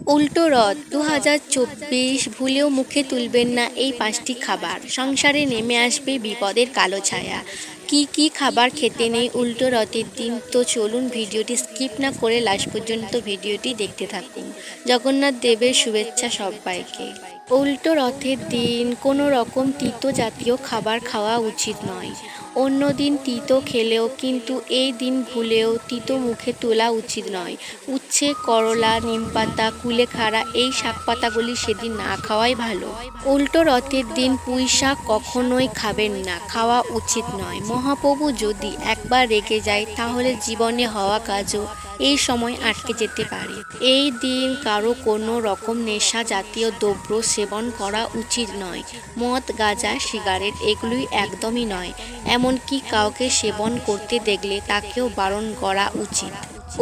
উল্টো রথ 2024 ভুলেও মুখে তুলবেন না এই 5টি খাবার, সংসারে নেমে আসবে বিপদের কালো ছায়া। কি কি খাবার খেতে নেই উল্টো রথের দিন? তো চলুন ভিডিওটি স্কিপ না করে লাস্ট পর্যন্ত ভিডিওটি দেখতে থাকুন। জগন্নাথ দেবের শুভেচ্ছা সবাইকে। উল্টো রথের দিন কোনো রকম তিতো জাতীয় খাবার খাওয়া উচিত নয়। অন্য দিন তিতো খেলেও কিন্তু এই দিন ভুলেও তিতো মুখে তোলা উচিত নয়। উচ্ছে, করলা, নিমপাতা, কুলেখাড়া এই শাকপাতাগুলি সেদিন না খাওয়াই ভালো। উল্টো রথের দিন পুঁই শাক কখনোই খাবেন না, খাওয়া উচিত নয়। মহাপ্রভু যদি একবার রেগে যায় তাহলে জীবনে হওয়া কাজও এই সময় আটকে যেতে পারে। এই দিন কারো কোনো রকম নেশা জাতীয় দ্রব্য সেবন করা উচিত নয়। মদ, গাঁজা, সিগারেট এগুলি একদমই নয়। এমনকি কাউকে সেবন করতে দেখলে তাকেও বারণ করা উচিত।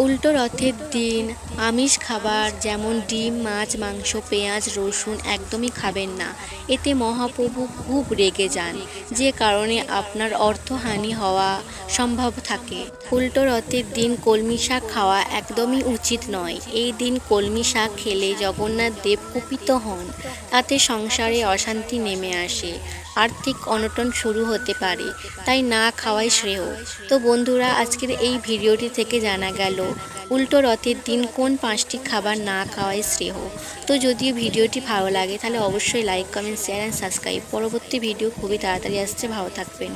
উল্টো রথের দিন আমিষ খাবার যেমন ডিম, মাছ, মাংস, পেঁয়াজ, রসুন একদমই খাবেন না। এতে মহাপ্রভু খুব রেগে যান, যে কারণে আপনার অর্থহানি হওয়া সম্ভব থাকে। উল্টো রথের দিন কলমি শাক খাওয়া একদমই উচিত নয়। এই দিন কলমি শাক খেলে জগন্নাথ দেব কুপিত হন, তাতে সংসারে অশান্তি নেমে আসে, আর্থিক অনটন শুরু হতে পারে, তাই না খাওয়াই শ্রেয়। তো বন্ধুরা, আজকের এই ভিডিওটি থেকে জানা গেল উল্টো রথের দিন কোন 5টি খাবার না খাওয়াই শ্রেয়। তো যদিও ভিডিওটি ভালো লাগে তাহলে অবশ্যই like, comment, share and subscribe. পরবর্তী ভিডিও খুবই তাড়াতাড়ি আসছে, ভালো থাকবেন।